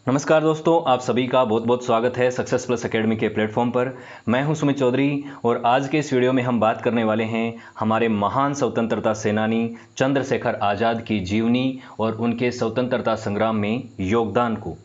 नमस्कार दोस्तों, आप सभी का बहुत बहुत स्वागत है सक्सेस प्लस एकेडमी के प्लेटफॉर्म पर। मैं हूं सुमित चौधरी और आज के इस वीडियो में हम बात करने वाले हैं हमारे महान स्वतंत्रता सेनानी चंद्रशेखर आज़ाद की जीवनी और उनके स्वतंत्रता संग्राम में योगदान को।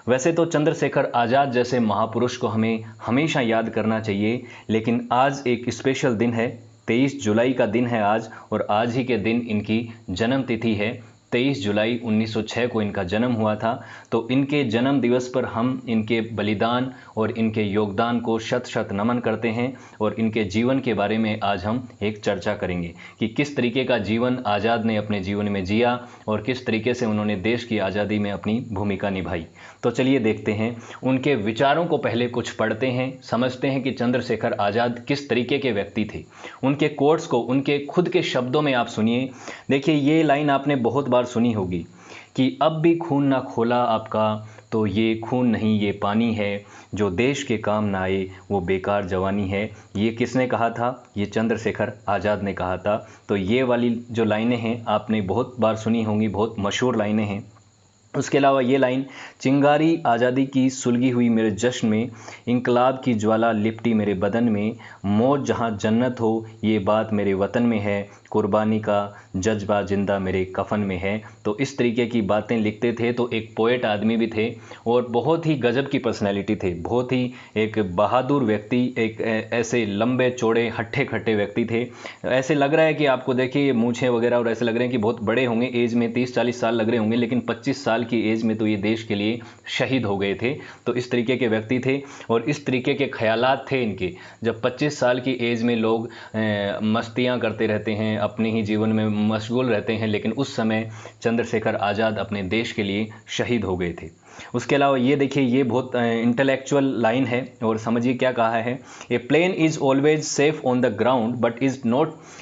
वैसे तो चंद्रशेखर आज़ाद जैसे महापुरुष को हमें हमेशा याद करना चाहिए, लेकिन आज एक स्पेशल दिन है। 23 जुलाई का दिन है आज, और आज ही के दिन इनकी जन्म तिथि है। 23 जुलाई 1906 को इनका जन्म हुआ था। तो इनके जन्म दिवस पर हम इनके बलिदान और इनके योगदान को शत शत नमन करते हैं और इनके जीवन के बारे में आज हम एक चर्चा करेंगे कि किस तरीके का जीवन आज़ाद ने अपने जीवन में जिया और किस तरीके से उन्होंने देश की आज़ादी में अपनी भूमिका निभाई। तो चलिए देखते हैं उनके विचारों को। पहले कुछ पढ़ते हैं, समझते हैं कि चंद्रशेखर आज़ाद किस तरीके के व्यक्ति थे। उनके कोट्स को उनके खुद के शब्दों में आप सुनिए। देखिए, ये लाइन आपने बहुत बार सुनी होगी कि अब भी खून ना खोला आपका, तो ये खून नहीं ये पानी है, जो देश के काम ना आए वो बेकार जवानी है। ये किसने कहा था? ये चंद्रशेखर आज़ाद ने कहा था। तो ये वाली जो लाइनें हैं आपने बहुत बार सुनी होंगी, बहुत मशहूर लाइनें हैं। उसके अलावा ये लाइन, चिंगारी आज़ादी की सुलगी हुई मेरे जश्न में, इंकलाब की ज्वाला लिपटी मेरे बदन में, मौत जहाँ जन्नत हो ये बात मेरे वतन में है, कुर्बानी का जज्बा जिंदा मेरे कफन में है। तो इस तरीके की बातें लिखते थे। तो एक पोएट आदमी भी थे और बहुत ही गजब की पर्सनैलिटी थे, बहुत ही एक बहादुर व्यक्ति, एक ऐसे लंबे चौड़े हट्टे खट्टे व्यक्ति थे। ऐसे लग रहा है कि आपको देखिए मूछें वगैरह, और ऐसे लग रहे हैं कि बहुत बड़े होंगे, एज में 30-40 साल लग रहे होंगे, लेकिन 25 साल की एज में तो ये देश के लिए शहीद हो गए थे। तो इस तरीके के व्यक्ति थे और इस तरीके के ख्यालात थे इनके। जब 25 साल की एज में लोग मस्तियाँ करते रहते हैं, अपने ही जीवन में मशगूल रहते हैं, लेकिन उस समय चंद्रशेखर आज़ाद अपने देश के लिए शहीद हो गए थे। उसके अलावा ये देखिए, ये बहुत इंटेलेक्चुअल लाइन है और समझिए क्या कहा है। A plane is always safe on the ground but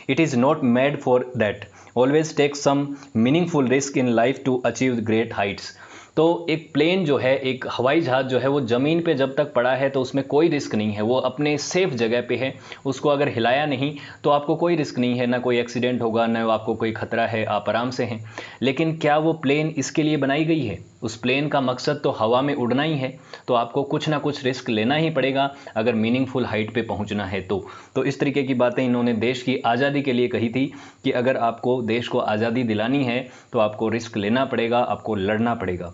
it is not made for that, always take some meaningful risk in life to achieve great heights. तो एक प्लेन जो है, एक हवाई जहाज़ जो है, वो ज़मीन पे जब तक पड़ा है तो उसमें कोई रिस्क नहीं है, वो अपने सेफ जगह पे है। उसको अगर हिलाया नहीं तो आपको कोई रिस्क नहीं है, ना कोई एक्सीडेंट होगा, ना आपको कोई खतरा है, आप आराम से हैं। लेकिन क्या वो प्लेन इसके लिए बनाई गई है? उस प्लेन का मकसद तो हवा में उड़ना ही है। तो आपको कुछ ना कुछ रिस्क लेना ही पड़ेगा अगर मीनिंगफुल हाइट पे पहुंचना है तो इस तरीके की बातें इन्होंने देश की आज़ादी के लिए कही थी कि अगर आपको देश को आज़ादी दिलानी है तो आपको रिस्क लेना पड़ेगा, आपको लड़ना पड़ेगा।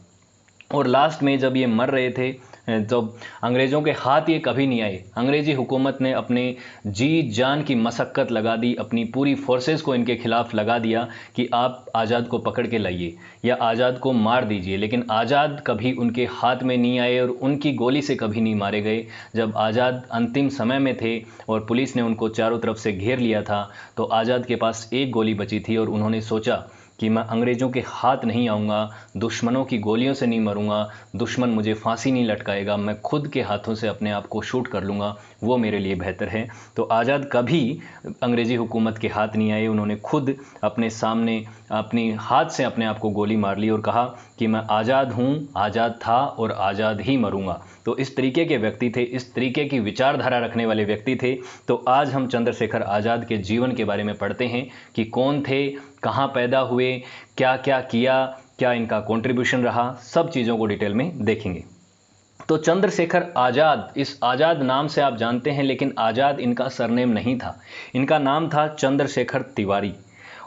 और लास्ट में जब ये मर रहे थे, जब अंग्रेज़ों के हाथ ये कभी नहीं आए, अंग्रेज़ी हुकूमत ने अपने जी जान की मशक्क़त लगा दी, अपनी पूरी फोर्सेस को इनके खिलाफ़ लगा दिया कि आप आज़ाद को पकड़ के लाइए या आज़ाद को मार दीजिए, लेकिन आज़ाद कभी उनके हाथ में नहीं आए और उनकी गोली से कभी नहीं मारे गए। जब आज़ाद अंतिम समय में थे और पुलिस ने उनको चारों तरफ से घेर लिया था, तो आज़ाद के पास एक गोली बची थी और उन्होंने सोचा कि मैं अंग्रेज़ों के हाथ नहीं आऊँगा, दुश्मनों की गोलियों से नहीं मरूँगा, दुश्मन मुझे फांसी नहीं लटकाएगा, मैं खुद के हाथों से अपने आप को शूट कर लूँगा, वो मेरे लिए बेहतर है। तो आज़ाद कभी अंग्रेज़ी हुकूमत के हाथ नहीं आए, उन्होंने खुद अपने सामने अपनी हाथ से अपने आप को गोली मार ली और कहा कि मैं आज़ाद हूँ, आज़ाद था और आज़ाद ही मरूँगा। तो इस तरीके के व्यक्ति थे, इस तरीके की विचारधारा रखने वाले व्यक्ति थे। तो आज हम चंद्रशेखर आज़ाद के जीवन के बारे में पढ़ते हैं कि कौन थे, कहाँ पैदा हुए, क्या क्या किया, क्या इनका कंट्रीब्यूशन रहा, सब चीज़ों को डिटेल में देखेंगे। तो चंद्रशेखर आज़ाद, इस आज़ाद नाम से आप जानते हैं, लेकिन आज़ाद इनका सरनेम नहीं था। इनका नाम था चंद्रशेखर तिवारी।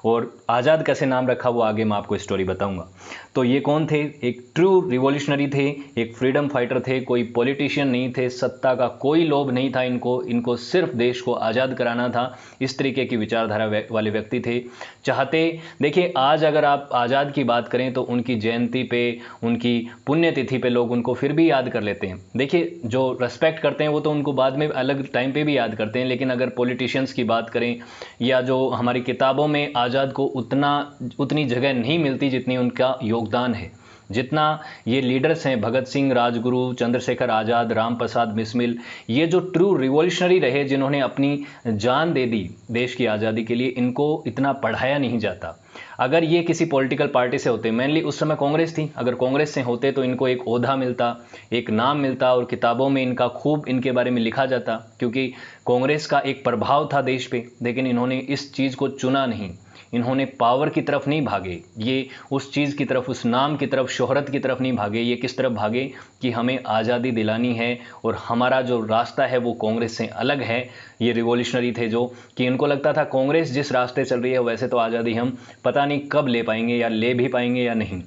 और आज़ाद कैसे नाम रखा वो आगे मैं आपको स्टोरी बताऊंगा। तो ये कौन थे? एक ट्रू रिवॉल्यूशनरी थे, एक फ्रीडम फाइटर थे, कोई पॉलिटिशियन नहीं थे, सत्ता का कोई लोभ नहीं था इनको सिर्फ देश को आज़ाद कराना था। इस तरीके की विचारधारा वाले व्यक्ति थे। चाहते, देखिए आज अगर आप आज़ाद की बात करें तो उनकी जयंती पे, उनकी पुण्यतिथि पे लोग उनको फिर भी याद कर लेते हैं। देखिए, जो रेस्पेक्ट करते हैं वो तो उनको बाद में अलग टाइम पे भी याद करते हैं, लेकिन अगर पॉलिटिशियंस की बात करें या जो हमारी किताबों में आज़ाद को उतनी जगह नहीं मिलती जितनी उनका योगदान है, जितना ये लीडर्स हैं, भगत सिंह, राजगुरु, चंद्रशेखर आज़ाद, राम प्रसाद बिस्मिल, ये जो ट्रू रिवॉल्यूशनरी रहे, जिन्होंने अपनी जान दे दी देश की आज़ादी के लिए, इनको इतना पढ़ाया नहीं जाता। अगर ये किसी पॉलिटिकल पार्टी से होते, मेनली उस समय कांग्रेस थी, अगर कांग्रेस से होते तो इनको एक ओहदा मिलता, एक नाम मिलता और किताबों में इनका खूब इनके बारे में लिखा जाता, क्योंकि कांग्रेस का एक प्रभाव था देश पे। लेकिन इन्होंने इस चीज़ को चुना नहीं, इन्होंने पावर की तरफ नहीं भागे, ये उस चीज़ की तरफ, उस नाम की तरफ, शोहरत की तरफ नहीं भागे। ये किस तरफ भागे कि हमें आज़ादी दिलानी है और हमारा जो रास्ता है वो कांग्रेस से अलग है। ये रिवॉल्यूशनरी थे जो कि इनको लगता था कांग्रेस जिस रास्ते चल रही है वैसे तो आज़ादी हम पता नहीं कब ले पाएंगे, या ले भी पाएंगे या नहीं।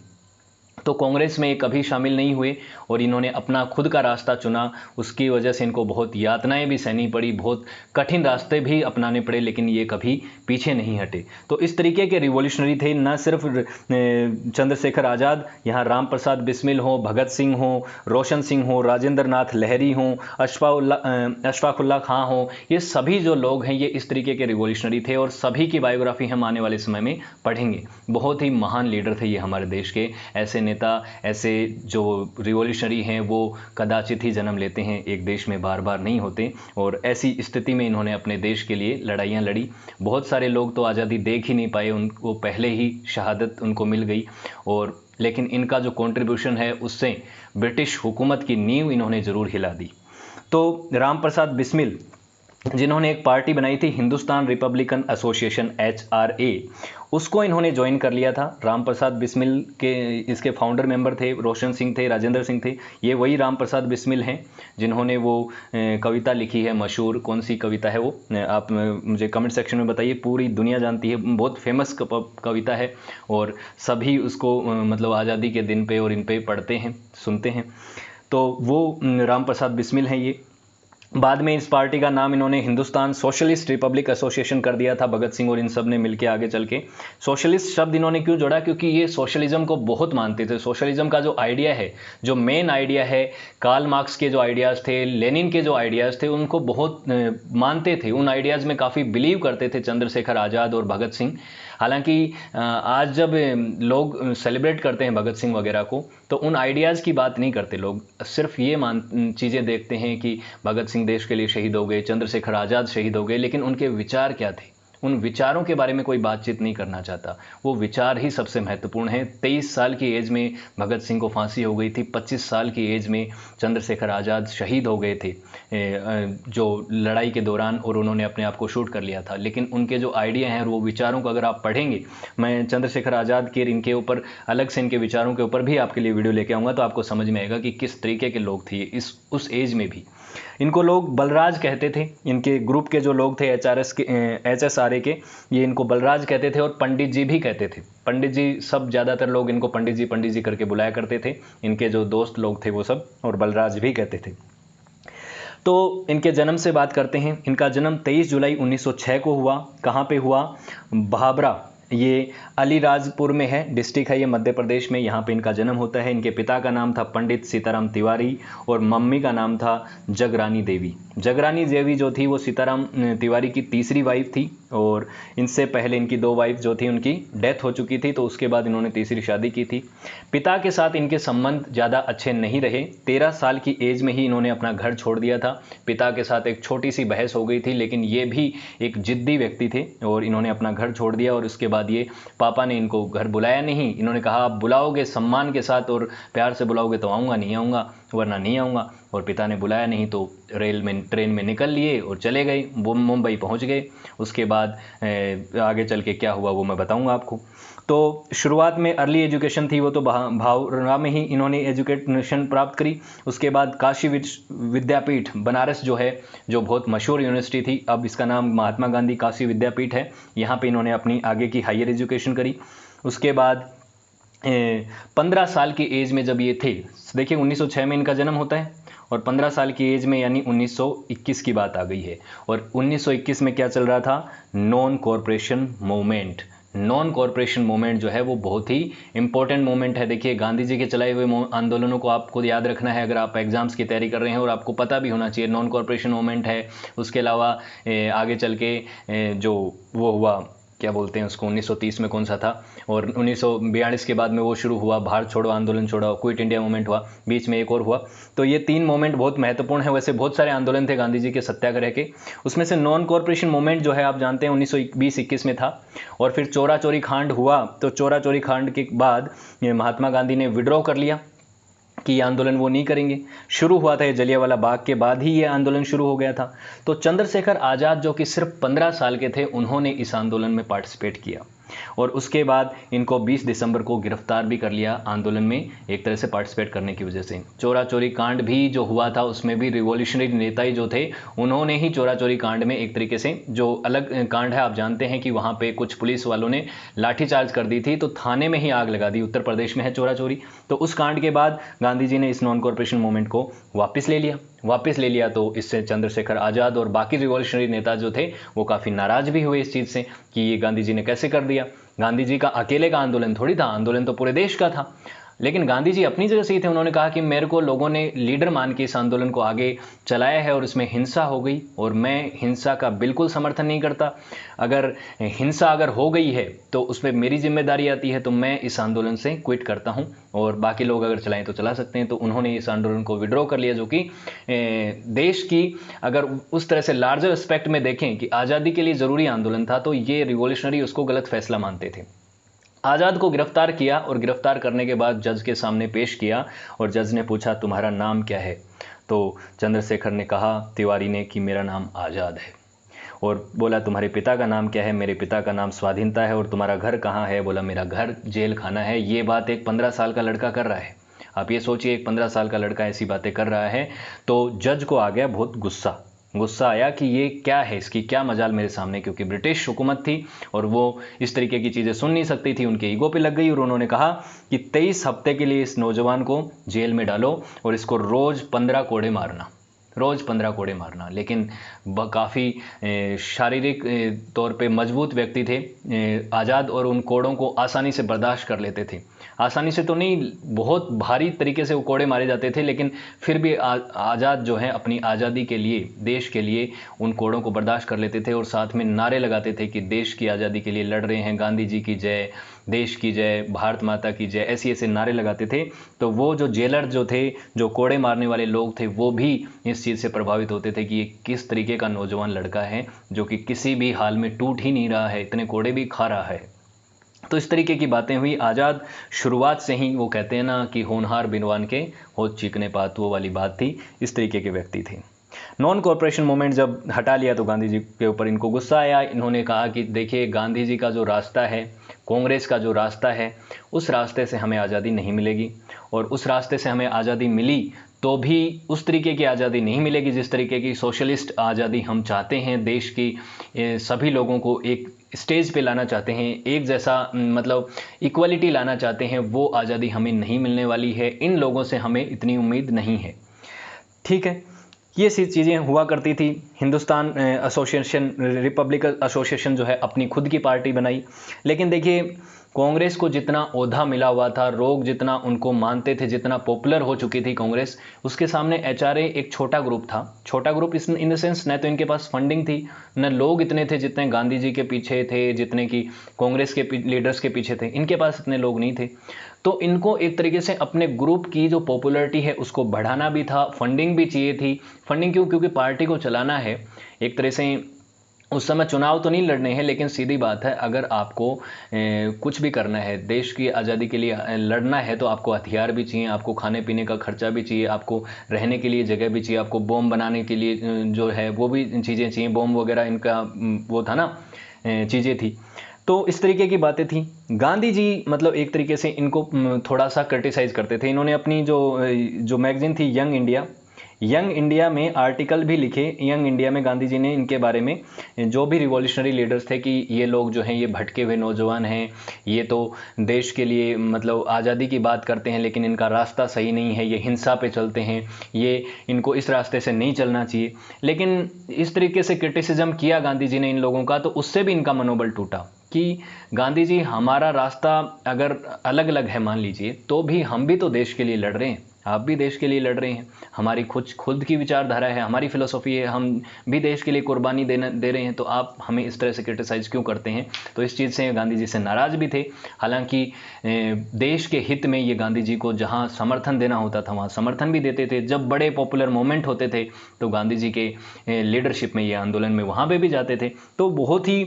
तो कांग्रेस में ये कभी शामिल नहीं हुए और इन्होंने अपना खुद का रास्ता चुना। उसकी वजह से इनको बहुत यातनाएं भी सहनी पड़ी, बहुत कठिन रास्ते भी अपनाने पड़े, लेकिन ये कभी पीछे नहीं हटे। तो इस तरीके के रिवॉल्यूशनरी थे। न सिर्फ चंद्रशेखर आज़ाद, यहाँ राम प्रसाद बिस्मिल हो, भगत सिंह हो, रोशन सिंह हो, राजेंद्र नाथ लहरी हो, अशफाकुल्ला खां हो, ये सभी जो लोग हैं ये इस तरीके के रिवॉल्यूशनरी थे और सभी की बायोग्राफी हम आने वाले समय में पढ़ेंगे। बहुत ही महान लीडर थे ये हमारे देश के। ऐसे नेता, ऐसे जो रिवॉल्यूशनरी हैं वो कदाचित ही जन्म लेते हैं, एक देश में बार बार नहीं होते। और ऐसी स्थिति में इन्होंने अपने देश के लिए लड़ाइयाँ लड़ी। बहुत सारे लोग तो आज़ादी देख ही नहीं पाए, उनको पहले ही शहादत उनको मिल गई। और लेकिन इनका जो कंट्रीब्यूशन है उससे ब्रिटिश हुकूमत की नींव इन्होंने ज़रूर हिला दी। तो राम प्रसाद बिस्मिल जिन्होंने एक पार्टी बनाई थी हिंदुस्तान रिपब्लिकन एसोसिएशन HRA, उसको इन्होंने ज्वाइन कर लिया था। राम प्रसाद बिस्मिल के इसके फाउंडर मेंबर थे, रोशन सिंह थे, राजेंद्र सिंह थे। ये वही राम प्रसाद बिस्मिल हैं जिन्होंने वो कविता लिखी है मशहूर। कौन सी कविता है वो, आप मुझे कमेंट सेक्शन में बताइए। पूरी दुनिया जानती है, बहुत फेमस कविता है और सभी उसको मतलब आज़ादी के दिन पे और इन पे पढ़ते हैं, सुनते हैं। तो वो राम प्रसाद बिस्मिल हैं ये। बाद में इस पार्टी का नाम इन्होंने हिंदुस्तान सोशलिस्ट रिपब्लिक एसोसिएशन कर दिया था, भगत सिंह और इन सब ने मिलकर आगे चल के। सोशलिस्ट शब्द इन्होंने क्यों जोड़ा, क्योंकि ये सोशलिज्म को बहुत मानते थे। सोशलिज्म का जो आइडिया है, जो मेन आइडिया है, कार्ल मार्क्स के जो आइडियाज़ थे, लेनिन के जो आइडियाज़ थे, उनको बहुत मानते थे। उन आइडियाज़ में काफ़ी बिलीव करते थे चंद्रशेखर आज़ाद और भगत सिंह। हालांकि आज जब लोग सेलिब्रेट करते हैं भगत सिंह वगैरह को, तो उन आइडियाज़ की बात नहीं करते लोग, सिर्फ ये चीज़ें देखते हैं कि भगत सिंह देश के लिए शहीद हो गए, चंद्रशेखर आज़ाद शहीद हो गए, लेकिन उनके विचार क्या थे, उन विचारों के बारे में कोई बातचीत नहीं करना चाहता। वो विचार ही सबसे महत्वपूर्ण है। 23 साल की एज में भगत सिंह को फांसी हो गई थी, 25 साल की एज में चंद्रशेखर आज़ाद शहीद हो गए थे जो लड़ाई के दौरान, और उन्होंने अपने आप को शूट कर लिया था। लेकिन उनके जो आइडिया हैं, वो विचारों को अगर आप पढ़ेंगे, मैं चंद्रशेखर आज़ाद के इनके ऊपर अलग से, इनके विचारों के ऊपर भी आपके लिए वीडियो लेके आऊँगा, तो आपको समझ में आएगा कि किस तरीके के लोग थे उस एज में भी। इनको लोग बलराज कहते थे। इनके ग्रुप के जो लोग थे HSRA के, ये इनको बलराज कहते थे और पंडित जी भी कहते थे। पंडित जी, सब ज़्यादातर लोग इनको पंडित जी करके बुलाया करते थे। इनके जो दोस्त लोग थे वो सब, और बलराज भी कहते थे। तो इनके जन्म से बात करते हैं। इनका जन्म 23 जुलाई 1906 को हुआ। कहाँ पे हुआ? भाबरा, ये अलीराजपुर में है, डिस्ट्रिक्ट है ये मध्य प्रदेश में। यहाँ पे इनका जन्म होता है। इनके पिता का नाम था पंडित सीताराम तिवारी और मम्मी का नाम था जगरानी देवी। जगरानी देवी जो थी वो सीताराम तिवारी की तीसरी वाइफ थी, और इनसे पहले इनकी 2 वाइफ जो थी उनकी डेथ हो चुकी थी, तो उसके बाद इन्होंने तीसरी शादी की थी। पिता के साथ इनके संबंध ज़्यादा अच्छे नहीं रहे। 13 साल की एज में ही इन्होंने अपना घर छोड़ दिया था। पिता के साथ एक छोटी सी बहस हो गई थी, लेकिन ये भी एक जिद्दी व्यक्ति थे और इन्होंने अपना घर छोड़ दिया। और उसके बाद ये, पापा ने इनको घर बुलाया नहीं। इन्होंने कहा आप बुलाओगे सम्मान के साथ और प्यार से बुलाओगे तो आऊँगा, नहीं आऊँगा वरना नहीं आऊँगा। और पिता ने बुलाया नहीं तो ट्रेन में निकल लिए और चले गए, वो मुंबई पहुँच गए। उसके बाद आगे चल के क्या हुआ वो मैं बताऊँगा आपको। तो शुरुआत में अर्ली एजुकेशन थी वो तो भावरा में ही इन्होंने एजुकेशन प्राप्त करी। उसके बाद काशी विद्यापीठ बनारस जो है, जो बहुत मशहूर यूनिवर्सिटी थी, अब इसका नाम महात्मा गांधी काशी विद्यापीठ है, यहाँ पे इन्होंने अपनी आगे की हायर एजुकेशन करी। उसके बाद 15 साल की एज में जब ये थे, देखिए 1906 में इनका जन्म होता है और 15 साल की एज में यानी 1921 की बात आ गई है। और 1921 में क्या चल रहा था? Non corporation movement. Non corporation movement जो है वो बहुत ही इंपॉर्टेंट मूवमेंट है। देखिए गांधी जी के चलाए हुए आंदोलनों को आपको याद रखना है अगर आप एग्जाम्स की तैयारी कर रहे हैं, और आपको पता भी होना चाहिए नॉन कॉरपोरेशन मूवमेंट है। उसके अलावा आगे चल के जो वो हुआ, क्या बोलते हैं उसको, 1930 में कौन सा था, और 1942 के बाद में वो शुरू हुआ, भारत छोड़ो आंदोलन छोड़ा, क्विट इंडिया मूवमेंट हुआ, बीच में एक और हुआ। तो ये 3 मूवमेंट बहुत महत्वपूर्ण है। वैसे बहुत सारे आंदोलन थे गांधी जी के सत्याग्रह के, उसमें से नॉन कॉरपोरेशन मूवमेंट जो है आप जानते हैं 1920-21 में था। और फिर चोरा चोरी कांड हुआ, तो चोरा चोरी कांड के बाद महात्मा गांधी ने विड्रॉ कर लिया कि ये आंदोलन वो नहीं करेंगे। शुरू हुआ था ये जलियांवाला बाग के बाद ही ये आंदोलन शुरू हो गया था। तो चंद्रशेखर आज़ाद जो कि सिर्फ 15 साल के थे, उन्होंने इस आंदोलन में पार्टिसिपेट किया। और उसके बाद इनको 20 दिसंबर को गिरफ्तार भी कर लिया आंदोलन में एक तरह से पार्टिसिपेट करने की वजह से। चोरा चोरी कांड भी जो हुआ था उसमें भी रिवॉल्यूशनरी नेता ही जो थे उन्होंने ही चोरा चोरी कांड में एक तरीके से, जो अलग कांड है, आप जानते हैं कि वहाँ पे कुछ पुलिस वालों ने लाठीचार्ज कर दी थी तो थाने में ही आग लगा दी। उत्तर प्रदेश में है चोरा चोरी। तो उस कांड के बाद गांधी जी ने इस नॉन कॉरपोरेशन मूवमेंट को वापस ले लिया। तो इससे चंद्रशेखर आज़ाद और बाकी रिवॉल्यूशनरी नेता जो थे वो काफ़ी नाराज़ भी हुए इस चीज़ से कि ये गांधी जी ने कैसे कर दिया। गांधी जी का अकेले का आंदोलन थोड़ी था, आंदोलन तो पूरे देश का था। लेकिन गांधी जी अपनी जगह से ही थे। उन्होंने कहा कि मेरे को लोगों ने लीडर मान के इस आंदोलन को आगे चलाया है और इसमें हिंसा हो गई और मैं हिंसा का बिल्कुल समर्थन नहीं करता। अगर हिंसा हो गई है तो उसमें मेरी जिम्मेदारी आती है, तो मैं इस आंदोलन से क्विट करता हूं और बाकी लोग अगर चलाएं तो चला सकते हैं। तो उन्होंने इस आंदोलन को विड्रॉ कर लिया, जो कि देश की अगर उस तरह से लार्जर एस्पेक्ट में देखें कि आज़ादी के लिए ज़रूरी आंदोलन था, तो ये रिवॉल्यूशनरी उसको गलत फैसला मानते थे। आज़ाद को गिरफ्तार किया और गिरफ्तार करने के बाद जज के सामने पेश किया और जज ने पूछा तुम्हारा नाम क्या है। तो चंद्रशेखर ने कहा, तिवारी ने, कि मेरा नाम आज़ाद है। और बोला तुम्हारे पिता का नाम क्या है। मेरे पिता का नाम स्वाधीनता है। और तुम्हारा घर कहाँ है। बोला मेरा घर जेल खाना है। ये बात एक 15 साल का लड़का कर रहा है। आप ये सोचिए, एक 15 साल का लड़का ऐसी बातें कर रहा है। तो जज को आ गया बहुत गुस्सा आया कि ये क्या है, इसकी क्या मजाल मेरे सामने, क्योंकि ब्रिटिश हुकूमत थी और वो इस तरीके की चीज़ें सुन नहीं सकती थी। उनके ईगो पे लग गई और उन्होंने कहा कि 23 हफ्ते के लिए इस नौजवान को जेल में डालो और इसको रोज़ 15 कोड़े मारना। लेकिन काफ़ी शारीरिक तौर पे मजबूत व्यक्ति थे आज़ाद, और उन कोड़ों को आसानी से बर्दाश्त कर लेते थे। आसानी से तो नहीं, बहुत भारी तरीके से वो कोड़े मारे जाते थे, लेकिन फिर भी आज़ाद जो है अपनी आज़ादी के लिए, देश के लिए उन कोड़ों को बर्दाश्त कर लेते थे और साथ में नारे लगाते थे कि देश की आज़ादी के लिए लड़ रहे हैं, गांधी जी की जय, देश की जय, भारत माता की जय, ऐसे नारे लगाते थे। तो वो जो जेलर जो थे, जो कोड़े मारने वाले लोग थे, वो भी इस चीज़ से प्रभावित होते थे कि ये किस तरीके का नौजवान लड़का है जो कि किसी भी हाल में टूट ही नहीं रहा है, इतने कोड़े भी खा रहा है। तो इस तरीके की बातें हुई। आज़ाद शुरुआत से ही, वो कहते हैं ना कि होनहार बिनवान के होठ चीकने पात, वो वाली बात थी। इस तरीके के व्यक्ति थे। नॉन कॉरपोरेशन मूवमेंट जब हटा लिया तो गांधी जी के ऊपर इनको गुस्सा आया। इन्होंने कहा कि देखिए, गांधी जी का जो रास्ता है, कांग्रेस का जो रास्ता है, उस रास्ते से हमें आज़ादी नहीं मिलेगी। और उस रास्ते से हमें आज़ादी मिली तो भी उस तरीके की आज़ादी नहीं मिलेगी जिस तरीके की सोशलिस्ट आज़ादी हम चाहते हैं। देश की सभी लोगों को एक स्टेज पे लाना चाहते हैं, एक जैसा मतलब इक्वलिटी लाना चाहते हैं, वो आज़ादी हमें नहीं मिलने वाली है। इन लोगों से हमें इतनी उम्मीद नहीं है। ठीक है, ये सी चीज़ें हुआ करती थी। हिंदुस्तान एसोसिएशन, रिपब्लिकन एसोसिएशन जो है अपनी खुद की पार्टी बनाई। लेकिन देखिए, कांग्रेस को जितना ओहदा मिला हुआ था, लोग जितना उनको मानते थे, जितना पॉपुलर हो चुकी थी कांग्रेस, उसके सामने एचआरए एक छोटा ग्रुप था। छोटा ग्रुप इन द सेंस, न तो इनके पास फंडिंग थी, न लोग इतने थे जितने गांधी जी के पीछे थे, जितने कि कांग्रेस के लीडर्स के पीछे थे। इनके पास इतने लोग नहीं थे। तो इनको एक तरीके से अपने ग्रुप की जो पॉपुलैरिटी है उसको बढ़ाना भी था, फंडिंग भी चाहिए थी। फंडिंग क्यों? क्योंकि पार्टी को चलाना है एक तरह से। उस समय चुनाव तो नहीं लड़ने हैं, लेकिन सीधी बात है, अगर आपको कुछ भी करना है, देश की आज़ादी के लिए लड़ना है, तो आपको हथियार भी चाहिए, आपको खाने पीने का खर्चा भी चाहिए, आपको रहने के लिए जगह भी चाहिए, आपको बम बनाने के लिए जो है वो भी चीज़ें चाहिए, बम वगैरह इनका वो था ना, चीज़ें थी। तो इस तरीके की बातें थी। गांधी जी मतलब एक तरीके से इनको थोड़ा सा क्रिटिसाइज़ करते थे। इन्होंने अपनी जो मैगजीन थी यंग इंडिया में आर्टिकल भी लिखे। यंग इंडिया में गांधी जी ने इनके बारे में, जो भी रिवॉल्यूशनरी लीडर्स थे, कि ये लोग जो हैं ये भटके हुए नौजवान हैं, ये तो देश के लिए मतलब आज़ादी की बात करते हैं लेकिन इनका रास्ता सही नहीं है, ये हिंसा पे चलते हैं, ये इनको इस रास्ते से नहीं चलना चाहिए। लेकिन इस तरीके से क्रिटिसिज्म किया गांधी जी ने इन लोगों का, तो उससे भी इनका मनोबल टूटा कि गांधी जी, हमारा रास्ता अगर अलग अलग है मान लीजिए, तो भी हम भी तो देश के लिए लड़ रहे हैं, आप भी देश के लिए लड़ रहे हैं, हमारी खुद की विचारधारा है, हमारी फिलोसॉफी है, हम भी देश के लिए कुर्बानी दे रहे हैं, तो आप हमें इस तरह से क्रिटिसाइज़ क्यों करते हैं। तो इस चीज़ से गांधी जी से नाराज़ भी थे। हालांकि देश के हित में ये गांधी जी को जहां समर्थन देना होता था वहां समर्थन भी देते थे। जब बड़े पॉपुलर मोमेंट होते थे तो गांधी जी के लीडरशिप में, ये आंदोलन में, वहाँ पर भी जाते थे। तो बहुत ही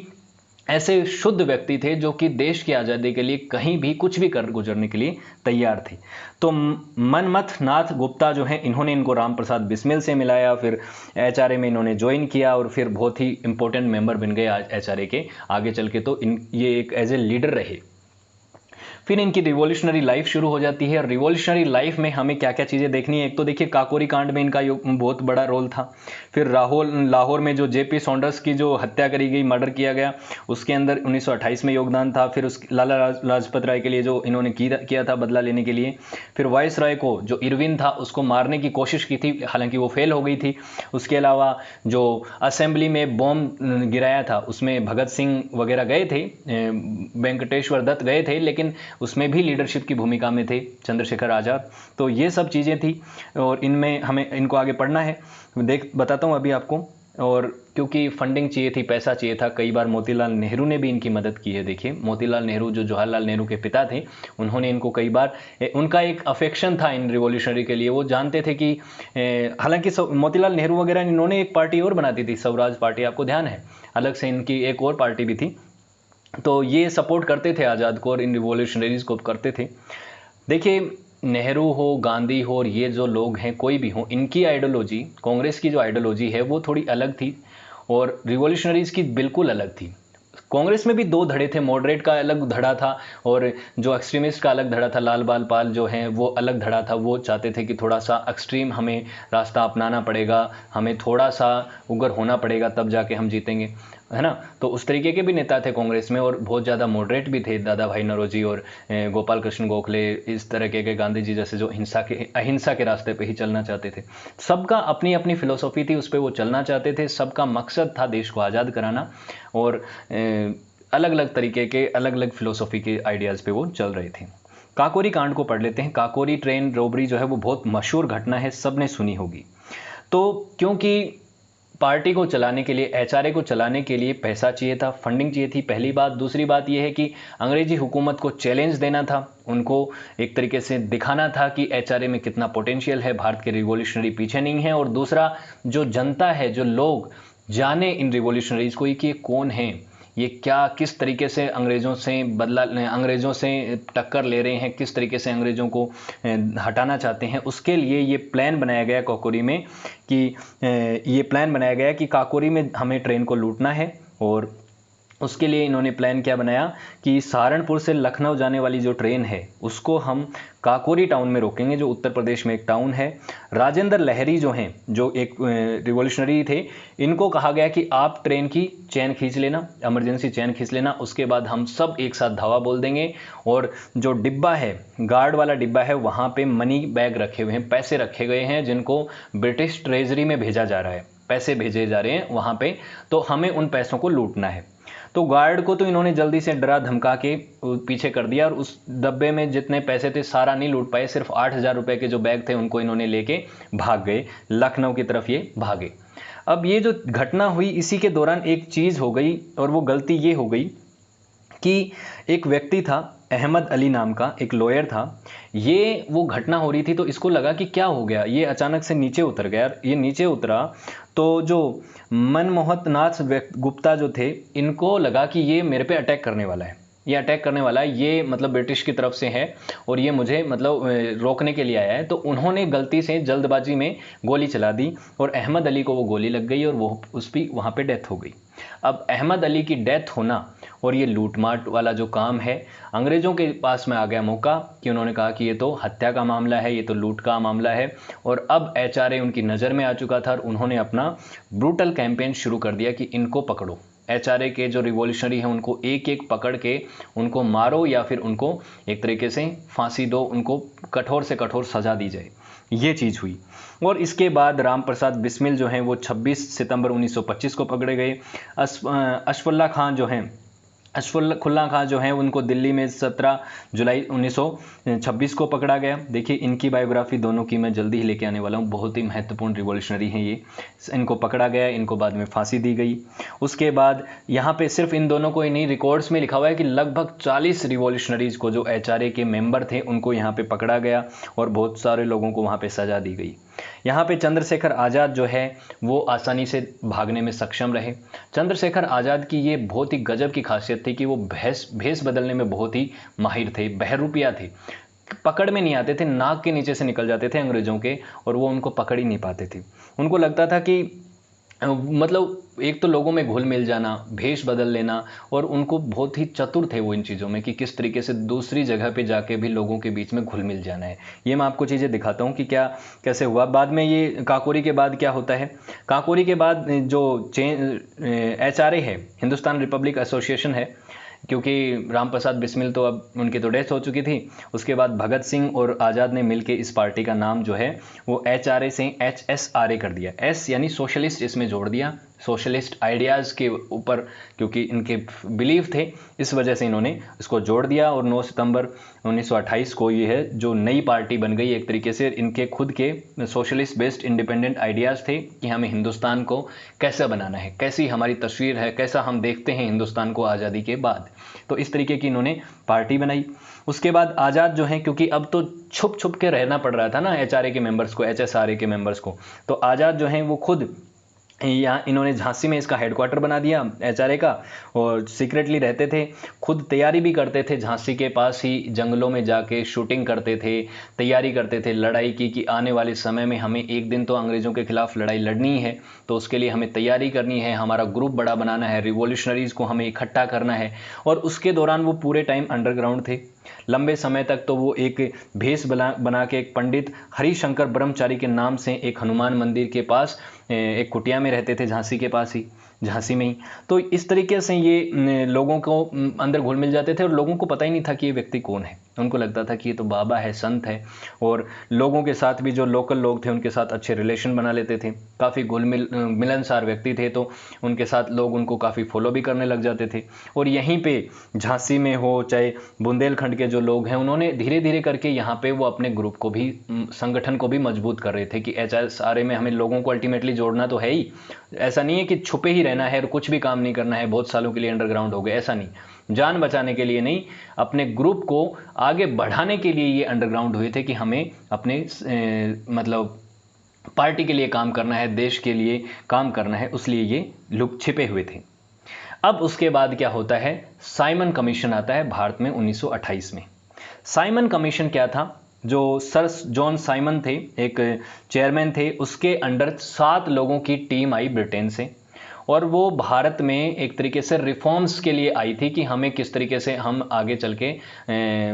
ऐसे शुद्ध व्यक्ति थे जो कि देश की आज़ादी के लिए कहीं भी कुछ भी कर गुजरने के लिए तैयार थे। तो मनमथ नाथ गुप्ता जो हैं, इन्होंने इनको राम प्रसाद बिस्मिल से मिलाया, फिर एचआरए में इन्होंने ज्वाइन किया और फिर बहुत ही इंपॉर्टेंट मेंबर बन गए आज एचआरए के आगे चल के। तो ये एक एज ए लीडर रहे। फिर इनकी रिवॉल्यूशनरी लाइफ शुरू हो जाती है। और रिवॉल्यूशनरी लाइफ में हमें क्या क्या चीज़ें देखनी है, एक तो देखिए काकोरी कांड में इनका बहुत बड़ा रोल था। फिर लाहौर में जो जेपी सॉन्डर्स की जो हत्या करी गई, मर्डर किया गया, उसके अंदर 1928 में योगदान था। फिर उस लाला लाजपत राय के लिए जो इन्होंने किया था बदला लेने के लिए। फिर वाइस राय को जो इरविन था उसको मारने की कोशिश की थी, हालांकि वो फेल हो गई थी। उसके अलावा जो असेंबली में बॉम्ब गिराया था उसमें भगत सिंह वगैरह गए थे, वेंकटेश्वर दत्त गए थे, लेकिन उसमें भी लीडरशिप की भूमिका में थे चंद्रशेखर आज़ाद। तो ये सब चीज़ें थी और इनमें हमें इनको आगे पढ़ना है। बताता हूँ अभी आपको। और क्योंकि फंडिंग चाहिए थी, पैसा चाहिए था, कई बार मोतीलाल नेहरू ने भी इनकी मदद की है। देखिए मोतीलाल नेहरू जो जवाहरलाल नेहरू के पिता थे, उन्होंने इनको कई बार, उनका एक अफेक्शन था इन रिवॉल्यूशनरी के लिए। वो जानते थे कि हालांकि मोतीलाल नेहरू वगैरह इन्होंने एक पार्टी और बना दी थी, स्वराज पार्टी, आपको ध्यान है, अलग से इनकी एक और पार्टी भी थी। तो ये सपोर्ट करते थे आज़ाद को और इन रिवॉल्यूशनरीज को करते थे। देखिए नेहरू हो, गांधी हो, और ये जो लोग हैं कोई भी हो, इनकी आइडियोलॉजी, कांग्रेस की जो आइडियोलॉजी है वो थोड़ी अलग थी और रिवॉल्यूशनरीज की बिल्कुल अलग थी। कांग्रेस में भी दो धड़े थे, मॉडरेट का अलग धड़ा था और जो एक्सट्रीमिस्ट का अलग धड़ा था। लाल बाल पाल जो हैं वो अलग धड़ा था। वो चाहते थे कि थोड़ा सा एक्सट्रीम हमें रास्ता अपनाना पड़ेगा, हमें थोड़ा सा उग्र होना पड़ेगा, तब जाके हम जीतेंगे, है ना। तो उस तरीके के भी नेता थे कांग्रेस में और बहुत ज़्यादा मॉडरेट भी थे, दादा भाई नौरोजी और गोपाल कृष्ण गोखले, इस तरह के गांधी जी जैसे जो अहिंसा के रास्ते पे ही चलना चाहते थे। सबका अपनी अपनी फिलोसॉफी थी, उस पर वो चलना चाहते थे। सबका मकसद था देश को आज़ाद कराना और अलग अलग तरीके के अलग अलग फिलोसॉफी के आइडियाज़ पे वो चल रहे थे। काकोरी कांड को पढ़ लेते हैं। काकोरी ट्रेन रॉबरी जो है वो बहुत मशहूर घटना है, सब ने सुनी होगी। तो क्योंकि पार्टी को चलाने के लिए, एचआरए को चलाने के लिए पैसा चाहिए था, फंडिंग चाहिए थी, पहली बात। दूसरी बात यह है कि अंग्रेजी हुकूमत को चैलेंज देना था, उनको एक तरीके से दिखाना था कि एचआरए में कितना पोटेंशियल है, भारत के रिवॉल्यूशनरी पीछे नहीं है। और दूसरा, जो जनता है, जो लोग जाने इन रिवॉल्यूशनरीज को कि ये कौन है, ये क्या किस तरीके से अंग्रेज़ों से टक्कर ले रहे हैं, किस तरीके से अंग्रेज़ों को हटाना चाहते हैं। उसके लिए ये प्लान बनाया गया काकोरी में कि काकोरी में हमें ट्रेन को लूटना है। और उसके लिए इन्होंने प्लान क्या बनाया कि सहारनपुर से लखनऊ जाने वाली जो ट्रेन है उसको हम काकोरी टाउन में रोकेंगे, जो उत्तर प्रदेश में एक टाउन है। राजेंद्र लहरी जो हैं, जो एक रिवॉल्यूशनरी थे, इनको कहा गया कि आप ट्रेन की चैन खींच लेना, इमरजेंसी चैन खींच लेना, उसके बाद हम सब एक साथ धावा बोल देंगे। और जो डिब्बा है, गार्ड वाला डिब्बा है, वहाँ पे मनी बैग रखे हुए हैं, पैसे रखे गए हैं जिनको ब्रिटिश ट्रेजरी में भेजा जा रहा है, पैसे भेजे जा रहे हैं वहाँ पे, तो हमें उन पैसों को लूटना है। तो गार्ड को तो इन्होंने जल्दी से डरा धमका के पीछे कर दिया और उस डब्बे में जितने पैसे थे सारा नहीं लूट पाए, सिर्फ 8,000 रुपए के जो बैग थे उनको इन्होंने लेके भाग गए, लखनऊ की तरफ ये भागे। अब ये जो घटना हुई, इसी के दौरान एक चीज़ हो गई और वो गलती ये हो गई कि एक व्यक्ति था, अहमद अली नाम का एक लॉयर था। ये वो घटना हो रही थी तो इसको लगा कि क्या हो गया, ये अचानक से नीचे उतर गया। ये नीचे उतरा तो जो मनमोहन नाथ गुप्ता जो थे, इनको लगा कि ये मेरे पे अटैक करने वाला है, ये मतलब ब्रिटिश की तरफ से है और ये मुझे मतलब रोकने के लिए आया है। तो उन्होंने गलती से जल्दबाजी में गोली चला दी और अहमद अली को वो गोली लग गई और वो उसकी वहाँ पे डेथ हो गई। अब अहमद अली की डेथ होना और ये लूटमाट वाला जो काम है, अंग्रेज़ों के पास में आ गया मौका कि उन्होंने कहा कि ये तो हत्या का मामला है, ये तो लूट का मामला है। और अब एचआरए उनकी नज़र में आ चुका था और उन्होंने अपना ब्रूटल कैंपेन शुरू कर दिया कि इनको पकड़ो, एचआरए के जो रिवॉल्यूशनरी हैं उनको एक एक पकड़ के उनको मारो या फिर उनको एक तरीके से फांसी दो, उनको कठोर से कठोर सज़ा दी जाए। ये चीज़ हुई। और इसके बाद राम प्रसाद बिस्मिल जो हैं वो 26 सितंबर 1925 को पकड़े गए। अशफाकुल्ला खां जो हैं उनको दिल्ली में 17 जुलाई 1926 को पकड़ा गया। देखिए इनकी बायोग्राफी दोनों की मैं जल्दी ही लेके आने वाला हूँ, बहुत ही महत्वपूर्ण रिवॉल्यूशनरी हैं ये। इनको पकड़ा गया, इनको बाद में फांसी दी गई। उसके बाद यहाँ पे सिर्फ इन दोनों को ही नहीं, रिकॉर्ड्स में लिखा हुआ है कि लगभग 40 रिवॉल्यूशनरीज को जो एचआरए के मेंबर थे उनको यहाँ पे पकड़ा गया और बहुत सारे लोगों को वहाँ पे सज़ा दी गई। यहाँ पे चंद्रशेखर आज़ाद जो है वो आसानी से भागने में सक्षम रहे। चंद्रशेखर आज़ाद की ये बहुत ही गजब की खासियत थी कि वो भेष बदलने में बहुत ही माहिर थे, बहरूपिया थे, पकड़ में नहीं आते थे, नाक के नीचे से निकल जाते थे अंग्रेज़ों के और वो उनको पकड़ ही नहीं पाते थे। उनको लगता था कि मतलब एक तो लोगों में घुल मिल जाना, भेष बदल लेना, और उनको बहुत ही चतुर थे वो इन चीज़ों में कि किस तरीके से दूसरी जगह पे जाके भी लोगों के बीच में घुल मिल जाना है। ये मैं आपको चीज़ें दिखाता हूँ कि क्या कैसे हुआ। बाद में ये काकोरी के बाद क्या होता है, काकोरी के बाद जो HRA है, हिंदुस्तान रिपब्लिक एसोसिएशन है, क्योंकि राम प्रसाद बिस्मिल तो अब उनकी तो डेथ हो चुकी थी। उसके बाद भगत सिंह और आज़ाद ने मिलकर इस पार्टी का नाम जो है वो HRA से HSRA कर दिया। एस यानी सोशलिस्ट इसमें जोड़ दिया, सोशलिस्ट आइडियाज़ के ऊपर, क्योंकि इनके बिलीफ थे, इस वजह से इन्होंने इसको जोड़ दिया। और 9 सितंबर 1928 को ये है जो नई पार्टी बन गई। एक तरीके से इनके खुद के सोशलिस्ट बेस्ड इंडिपेंडेंट आइडियाज़ थे कि हमें हिंदुस्तान को कैसा बनाना है, कैसी हमारी तस्वीर है, कैसा हम देखते हैं हिंदुस्तान को आज़ादी के बाद। तो इस तरीके की इन्होंने पार्टी बनाई। उसके बाद आज़ाद जो है, क्योंकि अब तो छुप छुप के रहना पड़ रहा था ना HRA के मेंबर्स को, HSRA के मेंबर्स को, तो आज़ाद जो हैं वो खुद यहाँ इन्होंने झांसी में इसका हेडक्वार्टर बना दिया HRA का, और सीक्रेटली रहते थे, खुद तैयारी भी करते थे, झांसी के पास ही जंगलों में जाके शूटिंग करते थे, तैयारी करते थे लड़ाई की कि आने वाले समय में हमें एक दिन तो अंग्रेज़ों के खिलाफ लड़ाई लड़नी है, तो उसके लिए हमें तैयारी करनी है, हमारा ग्रुप बड़ा बनाना है, रिवॉल्यूशनरीज़ को हमें इकट्ठा करना है। और उसके दौरान वो पूरे टाइम अंडरग्राउंड थे। लंबे समय तक तो वो एक भेष बना के एक पंडित हरिशंकर ब्रह्मचारी के नाम से एक हनुमान मंदिर के पास एक कुटिया में रहते थे, झांसी के पास ही, झांसी में ही। तो इस तरीके से ये लोगों को अंदर घुल मिल जाते थे और लोगों को पता ही नहीं था कि ये व्यक्ति कौन है। उनको लगता था कि ये तो बाबा है, संत है, और लोगों के साथ भी जो लोकल लोग थे उनके साथ अच्छे रिलेशन बना लेते थे, काफ़ी मिलनसार व्यक्ति थे, तो उनके साथ लोग उनको काफ़ी फॉलो भी करने लग जाते थे। और यहीं पे झांसी में हो चाहे बुंदेलखंड के जो लोग हैं, उन्होंने धीरे धीरे करके यहाँ पे वो अपने ग्रुप को भी, संगठन को भी मजबूत कर रहे थे कि HSRA में हमें लोगों को अल्टीमेटली जोड़ना तो है ही, ऐसा नहीं है कि छुपे ही रहना है और कुछ भी काम नहीं करना है, बहुत सालों के लिए अंडरग्राउंड हो गए, ऐसा नहीं, जान बचाने के लिए नहीं, अपने ग्रुप को आगे बढ़ाने के लिए ये अंडरग्राउंड हुए थे कि हमें अपने मतलब पार्टी के लिए काम करना है, देश के लिए काम करना है, उसलिए ये लोग छिपे हुए थे। अब उसके बाद क्या होता है, साइमन कमीशन आता है भारत में 1928 में। साइमन कमीशन क्या था, जो सर जॉन साइमन थे, एक चेयरमैन थे, उसके अंडर 7 लोगों की टीम आई ब्रिटेन से, और वो भारत में एक तरीके से रिफॉर्म्स के लिए आई थी कि हमें किस तरीके से हम आगे चल के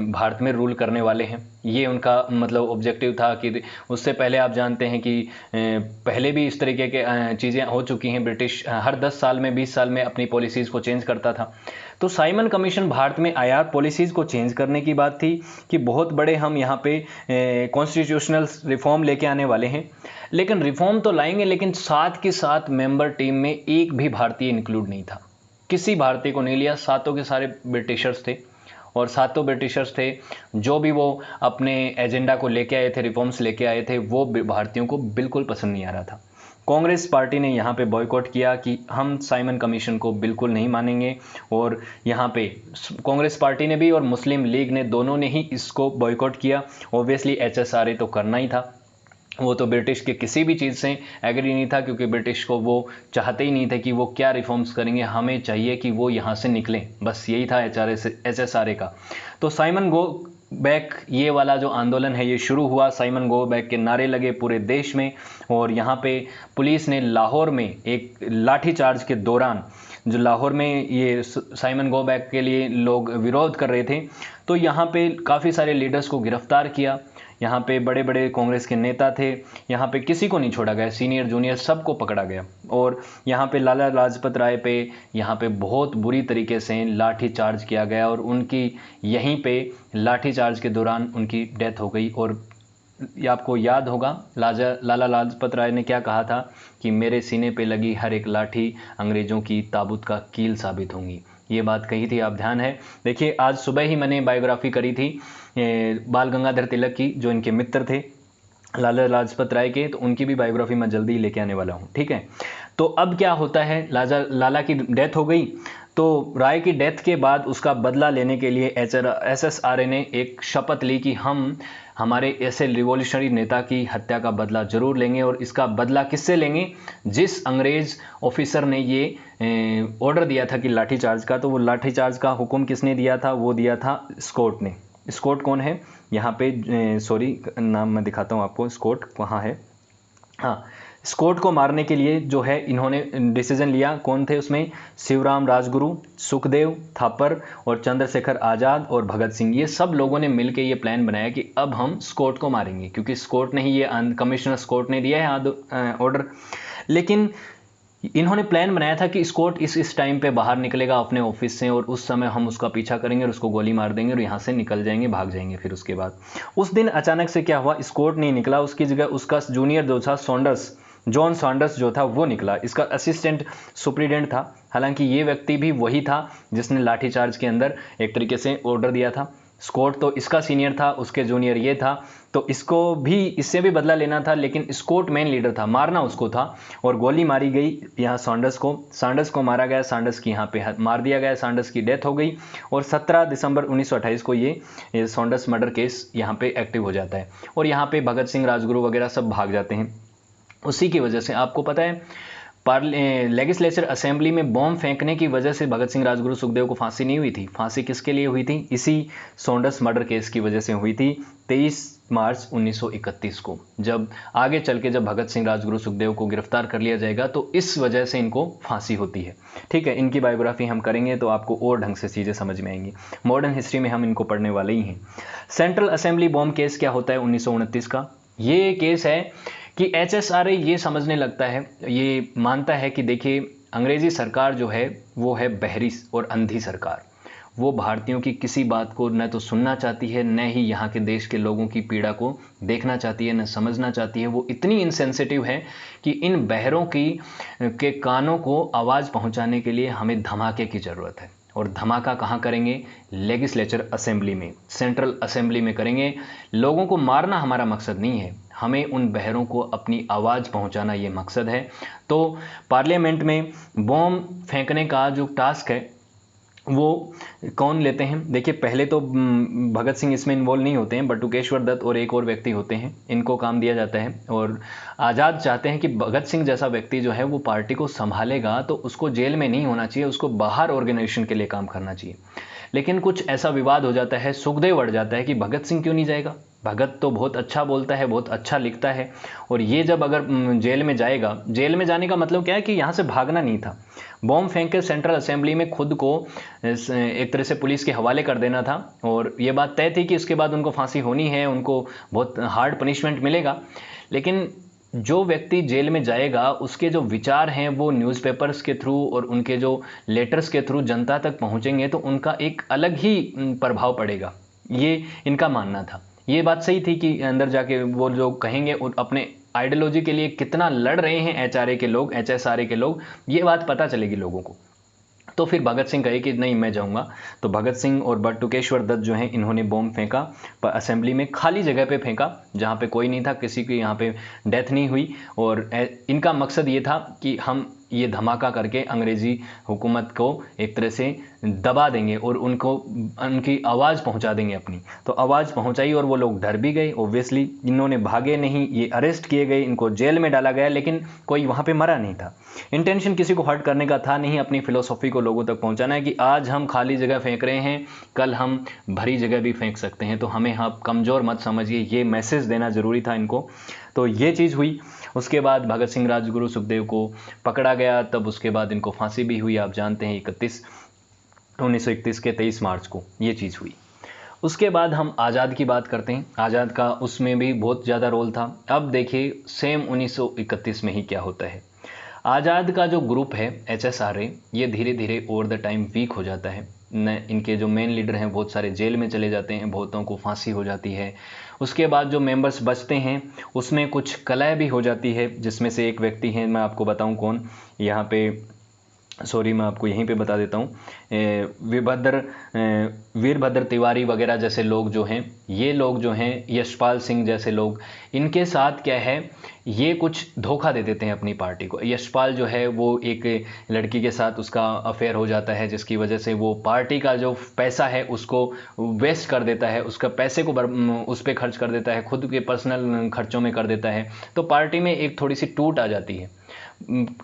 भारत में रूल करने वाले हैं। ये उनका मतलब ऑब्जेक्टिव था कि उससे पहले आप जानते हैं कि पहले भी इस तरीके के चीज़ें हो चुकी हैं। ब्रिटिश हर 10 साल में 20 साल में अपनी पॉलिसीज़ को चेंज करता था। तो साइमन कमीशन भारत में आया, पॉलिसीज़ को चेंज करने की बात थी कि बहुत बड़े हम यहाँ पे कॉन्स्टिट्यूशनल रिफॉर्म लेके आने वाले हैं। लेकिन रिफॉर्म तो लाएंगे, लेकिन साथ के साथ मेंबर टीम में एक भी भारतीय इंक्लूड नहीं था, किसी भारतीय को नहीं लिया। सातों के सारे ब्रिटिशर्स थे, और सातों ब्रिटिशर्स थे, जो भी वो अपने एजेंडा को लेके आए थे, रिफॉर्म्स लेके आए थे, वो भारतीयों को बिल्कुल पसंद नहीं आ रहा था। कांग्रेस पार्टी ने यहाँ पे बॉयकॉट किया कि हम साइमन कमीशन को बिल्कुल नहीं मानेंगे, और यहाँ पे कांग्रेस पार्टी ने भी और मुस्लिम लीग ने, दोनों ने ही इसको बॉयकॉट किया। ऑब्वियसली HSRA तो करना ही था, वो तो ब्रिटिश के किसी भी चीज़ से एग्री नहीं था, क्योंकि ब्रिटिश को वो चाहते ही नहीं थे कि वो क्या रिफॉर्म्स करेंगे, हमें चाहिए कि वो यहाँ से निकलें, बस यही था HSRA का। तो साइमन गो बैक, ये वाला जो आंदोलन है ये शुरू हुआ, साइमन गो बैक के नारे लगे पूरे देश में। और यहाँ पे पुलिस ने लाहौर में एक लाठीचार्ज के दौरान, जो लाहौर में ये साइमन गो बैक के लिए लोग विरोध कर रहे थे, तो यहाँ पे काफ़ी सारे लीडर्स को गिरफ्तार किया। यहाँ पे बड़े बड़े कांग्रेस के नेता थे, यहाँ पे किसी को नहीं छोड़ा गया, सीनियर जूनियर सबको पकड़ा गया। और यहाँ पे लाला लाजपत राय पे यहाँ पे बहुत बुरी तरीके से लाठी चार्ज किया गया, और उनकी यहीं पे लाठी चार्ज के दौरान उनकी डेथ हो गई। और ये आपको याद होगा लाला लाजपत राय ने क्या कहा था कि मेरे सीने पे लगी हर एक लाठी अंग्रेज़ों की ताबूत का कील साबित होंगी, ये बात कही थी, आप ध्यान है। देखिए आज सुबह ही मैंने बायोग्राफी करी थी बाल गंगाधर तिलक की, जो इनके मित्र थे लाला लाजपत राय के, तो उनकी भी बायोग्राफी मैं जल्दी ही लेके आने वाला हूँ, ठीक है। तो अब क्या होता है, लाला की डेथ हो गई, तो राय की डेथ के बाद उसका बदला लेने के लिए HSRA ने एक शपथ ली कि हम हमारे ऐसे रिवॉल्यूशनरी नेता की हत्या का बदला जरूर लेंगे। और इसका बदला किससे लेंगे? जिस अंग्रेज ऑफिसर ने ये ऑर्डर दिया था कि लाठीचार्ज का, तो वो लाठीचार्ज का हुक्म किसने दिया था? वो दिया था स्कॉट ने। स्कॉट कौन है? यहाँ पे सॉरी नाम मैं दिखाता हूँ आपको। स्कॉट कहाँ है? हाँ, स्कॉट को मारने के लिए जो है इन्होंने डिसीजन लिया। कौन थे उसमें? शिवराम राजगुरु, सुखदेव थापर और चंद्रशेखर आज़ाद और भगत सिंह, ये सब लोगों ने मिलकर ये प्लान बनाया कि अब हम स्कॉट को मारेंगे, क्योंकि स्कॉट ने ही ये कमिश्नर स्कॉट ने दिया है ऑर्डर। लेकिन इन्होंने प्लान बनाया था कि स्कॉट इस टाइम पे बाहर निकलेगा अपने ऑफिस से, और उस समय हम उसका पीछा करेंगे और उसको गोली मार देंगे और यहाँ से निकल जाएंगे, भाग जाएंगे। फिर उसके बाद उस दिन अचानक से क्या हुआ? स्कॉट नहीं निकला, उसकी जगह उसका जूनियर जो था सॉन्डर्स, जॉन सॉन्डर्स जो था वो निकला। इसका असिस्टेंट सुप्रिटेंडेंट था। हालांकि ये व्यक्ति भी वही था जिसने लाठीचार्ज के अंदर एक तरीके से ऑर्डर दिया था। स्कॉट तो इसका सीनियर था, उसके जूनियर ये था, तो इसको भी इससे भी बदला लेना था। लेकिन स्कॉट मेन लीडर था, मारना उसको था। और गोली मारी गई यहाँ सॉन्डर्स को मारा गया। सॉन्डर्स की यहाँ पे मार दिया गया, सॉन्डर्स की डेथ हो गई। और 17 दिसंबर 1928 को ये सॉन्डर्स मर्डर केस यहाँ पे एक्टिव हो जाता है। और यहाँ पे भगत सिंह, राजगुरु वगैरह सब भाग जाते हैं। उसी की वजह से आपको पता है लेजिस्लेचर असेंबली में बॉम्ब फेंकने की वजह से भगत सिंह, राजगुरु, सुखदेव को फांसी नहीं हुई थी। फांसी किसके लिए हुई थी? इसी सॉन्डर्स मर्डर केस की वजह से हुई थी 23 मार्च 1931 को। जब आगे चल के जब भगत सिंह, राजगुरु, सुखदेव को गिरफ्तार कर लिया जाएगा तो इस वजह से इनको फांसी होती है। ठीक है, इनकी बायोग्राफी हम करेंगे तो आपको और ढंग से चीज़ें समझ में आएंगी। मॉडर्न हिस्ट्री में हम इनको पढ़ने वाले ही हैं। सेंट्रल असेंबली बॉम्ब केस क्या होता है 1929 का? ये केस है कि HSRA ये समझने लगता है, ये मानता है कि देखिए अंग्रेज़ी सरकार जो है वो है बहरी और अंधी सरकार। वो भारतीयों की किसी बात को न तो सुनना चाहती है, न ही यहाँ के देश के लोगों की पीड़ा को देखना चाहती है, न समझना चाहती है। वो इतनी इनसेंसिटिव है कि इन बहरों के कानों को आवाज़ पहुँचाने के लिए हमें धमाके की ज़रूरत है। और धमाका कहाँ करेंगे? लेजिस्लेचर असेंबली में, सेंट्रल असेंबली में करेंगे। लोगों को मारना हमारा मकसद नहीं है, हमें उन बहरों को अपनी आवाज़ पहुंचाना ये मकसद है। तो पार्लियामेंट में बॉम्ब फेंकने का जो टास्क है वो कौन लेते हैं? देखिए पहले तो भगत सिंह इसमें इन्वॉल्व नहीं होते हैं, बटुकेश्वर दत्त और एक और व्यक्ति होते हैं, इनको काम दिया जाता है। और आज़ाद चाहते हैं कि भगत सिंह जैसा व्यक्ति जो है वो पार्टी को संभालेगा तो उसको जेल में नहीं होना चाहिए, उसको बाहर ऑर्गेनाइजेशन के लिए काम करना चाहिए। लेकिन कुछ ऐसा विवाद हो जाता है, सुखदेव अड़ जाता है कि भगत सिंह क्यों नहीं जाएगा, भगत तो बहुत अच्छा बोलता है, बहुत अच्छा लिखता है। और ये जब अगर जेल में जाएगा, जेल में जाने का मतलब क्या है कि यहाँ से भागना नहीं था, बॉम्ब फेंक के सेंट्रल असेंबली में खुद को एक तरह से पुलिस के हवाले कर देना था। और ये बात तय थी कि उसके बाद उनको फांसी होनी है, उनको बहुत हार्ड पनिशमेंट मिलेगा। लेकिन जो व्यक्ति जेल में जाएगा उसके जो विचार हैं वो न्यूज़पेपर्स के थ्रू और उनके जो लेटर्स के थ्रू जनता तक पहुंचेंगे तो उनका एक अलग ही प्रभाव पड़ेगा, ये इनका मानना था। ये बात सही थी कि अंदर जाके वो जो कहेंगे और अपने आइडियोलॉजी के लिए कितना लड़ रहे हैं HSRA के लोग, ये बात पता चलेगी लोगों को। तो फिर भगत सिंह कहे कि नहीं मैं जाऊंगा। तो भगत सिंह और बटुकेश्वर दत्त जो हैं इन्होंने बॉम्ब फेंका, असेंबली में खाली जगह पे फेंका जहाँ पे कोई नहीं था, किसी की यहाँ पे डेथ नहीं हुई। और इनका मकसद ये था कि हम ये धमाका करके अंग्रेज़ी हुकूमत को एक तरह से दबा देंगे और उनकी आवाज़ पहुंचा देंगे अपनी। तो आवाज़ पहुंचाई और वो लोग डर भी गए ऑब्वियसली, इन्होंने भागे नहीं, ये अरेस्ट किए गए, इनको जेल में डाला गया, लेकिन कोई वहाँ पे मरा नहीं था। इंटेंशन किसी को हर्ट करने का था नहीं, अपनी फिलोसॉफी को लोगों तक पहुंचाना है कि आज हम खाली जगह फेंक रहे हैं, कल हम भरी जगह भी फेंक सकते हैं, तो हमें आप कमज़ोर मत समझिए, ये मैसेज देना ज़रूरी था इनको। तो ये चीज़ हुई। उसके बाद भगत सिंह, राजगुरु, सुखदेव को पकड़ा गया, तब उसके बाद इनको फांसी भी हुई। आप जानते हैं 1931 के 23 मार्च को ये चीज़ हुई। उसके बाद हम आज़ाद की बात करते हैं। आज़ाद का उसमें भी बहुत ज़्यादा रोल था। अब देखिए सेम 1931 में ही क्या होता है। आज़ाद का जो ग्रुप है HSRA, ये धीरे धीरे ओवर द टाइम वीक हो जाता है। न इनके जो मेन लीडर हैं बहुत सारे जेल में चले जाते हैं, बहुतों को फांसी हो जाती है। उसके बाद जो मेंबर्स बचते हैं उसमें कुछ कलह भी हो जाती है, जिसमें से एक व्यक्ति हैं, मैं आपको बताऊं कौन। यहाँ पे सॉरी, मैं आपको यहीं पे बता देता हूँ। वीरभद्र तिवारी वगैरह जैसे लोग जो हैं, ये लोग जो हैं, यशपाल सिंह जैसे लोग, इनके साथ क्या है, ये कुछ धोखा दे देते हैं अपनी पार्टी को। यशपाल जो है वो एक लड़की के साथ उसका अफेयर हो जाता है, जिसकी वजह से वो पार्टी का जो पैसा है उसको वेस्ट कर देता है, उसका पैसे को उस पर खर्च कर देता है, खुद के पर्सनल खर्चों में कर देता है। तो पार्टी में एक थोड़ी सी टूट आ जाती है।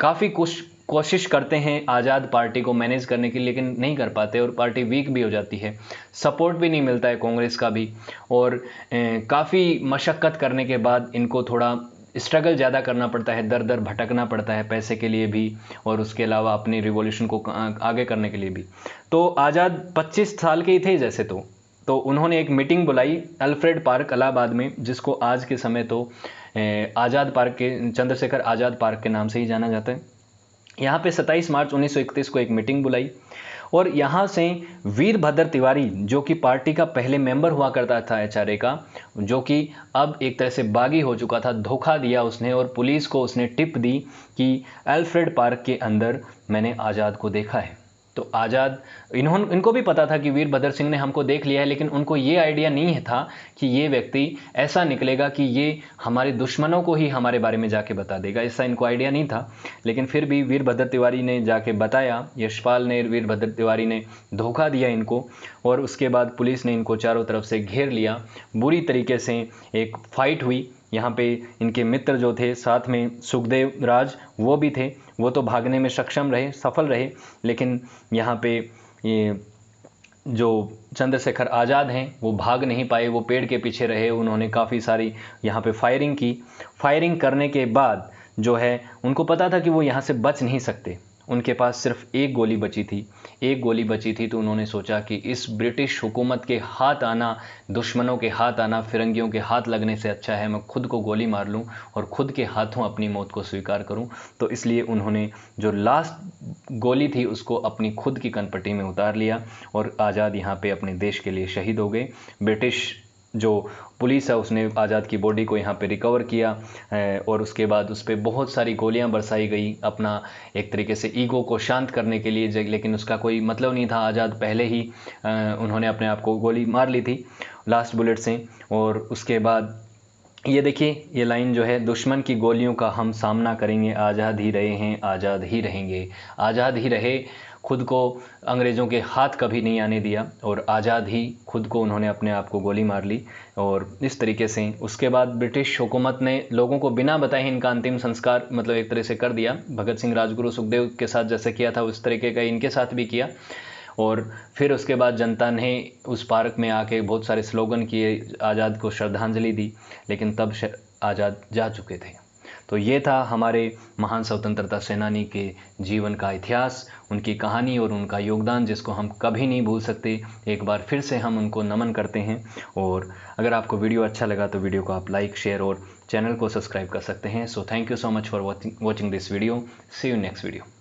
काफ़ी कुछ कोशिश करते हैं आज़ाद पार्टी को मैनेज करने की, लेकिन नहीं कर पाते और पार्टी वीक भी हो जाती है। सपोर्ट भी नहीं मिलता है कांग्रेस का भी, और काफ़ी मशक्क़त करने के बाद इनको थोड़ा स्ट्रगल ज़्यादा करना पड़ता है, दर दर भटकना पड़ता है पैसे के लिए भी, और उसके अलावा अपनी रिवॉल्यूशन को आगे करने के लिए भी। तो आज़ाद 25 साल के ही थे जैसे, तो उन्होंने एक मीटिंग बुलाई अल्फ्रेड पार्क इलाहाबाद में, जिसको आज के समय तो आज़ाद पार्क के, चंद्रशेखर आज़ाद पार्क के नाम से ही जाना जाता है। यहाँ पे 27 मार्च 1931 को एक मीटिंग बुलाई, और यहाँ से वीरभद्र तिवारी, जो कि पार्टी का पहले मेंबर हुआ करता था एचआरए का, जो कि अब एक तरह से बागी हो चुका था, धोखा दिया उसने और पुलिस को उसने टिप दी कि अल्फ्रेड पार्क के अंदर मैंने आज़ाद को देखा है। तो आज़ाद, इनको भी पता था कि वीरभद्र सिंह ने हमको देख लिया है, लेकिन उनको ये आइडिया नहीं था कि ये व्यक्ति ऐसा निकलेगा कि ये हमारे दुश्मनों को ही हमारे बारे में जाके बता देगा, ऐसा इनको आइडिया नहीं था। लेकिन फिर भी वीरभद्र तिवारी ने जाके बताया, यशपाल ने, वीरभद्र तिवारी ने धोखा दिया इनको, और उसके बाद पुलिस ने इनको चारों तरफ से घेर लिया। बुरी तरीके से एक फाइट हुई। यहाँ पे इनके मित्र जो थे साथ में, सुखदेव राज, वो भी थे, वो तो भागने में सक्षम रहे, सफल रहे, लेकिन यहाँ पे ये जो चंद्रशेखर आज़ाद हैं वो भाग नहीं पाए, वो पेड़ के पीछे रहे। उन्होंने काफ़ी सारी यहाँ पे फायरिंग की। फायरिंग करने के बाद जो है, उनको पता था कि वो यहाँ से बच नहीं सकते, उनके पास सिर्फ एक गोली बची थी, एक गोली बची थी। तो उन्होंने सोचा कि इस ब्रिटिश हुकूमत के हाथ आना, दुश्मनों के हाथ आना, फिरंगियों के हाथ लगने से अच्छा है मैं खुद को गोली मार लूं और खुद के हाथों अपनी मौत को स्वीकार करूं। तो इसलिए उन्होंने जो लास्ट गोली थी उसको अपनी खुद की कनपट्टी में उतार लिया, और आज़ाद यहाँ पे अपने देश के लिए शहीद हो गए। ब्रिटिश जो पुलिस है उसने आज़ाद की बॉडी को यहाँ पे रिकवर किया, और उसके बाद उस पर बहुत सारी गोलियाँ बरसाई गई, अपना एक तरीके से ईगो को शांत करने के लिए। लेकिन उसका कोई मतलब नहीं था, आज़ाद पहले ही उन्होंने अपने आप को गोली मार ली थी लास्ट बुलेट से। और उसके बाद ये देखिए, ये लाइन जो है, दुश्मन की गोलियों का हम सामना करेंगे, आज़ाद ही रहे हैं, आज़ाद ही रहेंगे, आज़ाद ही रहे। खुद को अंग्रेज़ों के हाथ कभी नहीं आने दिया, और आज़ाद ही खुद को उन्होंने अपने आप को गोली मार ली। और इस तरीके से उसके बाद ब्रिटिश हुकूमत ने लोगों को बिना बताए इनका अंतिम संस्कार मतलब एक तरह से कर दिया। भगत सिंह, राजगुरु, सुखदेव के साथ जैसे किया था उस तरीके का इनके साथ भी किया। और फिर उसके बाद जनता ने उस पार्क में आके बहुत सारे स्लोगन किए, आज़ाद को श्रद्धांजलि दी, लेकिन तब आज़ाद जा चुके थे। तो ये था हमारे महान स्वतंत्रता सेनानी के जीवन का इतिहास, उनकी कहानी और उनका योगदान, जिसको हम कभी नहीं भूल सकते। एक बार फिर से हम उनको नमन करते हैं। और अगर आपको वीडियो अच्छा लगा तो वीडियो को आप लाइक, शेयर और चैनल को सब्सक्राइब कर सकते हैं। So thank you so much for watching this video. See you next video.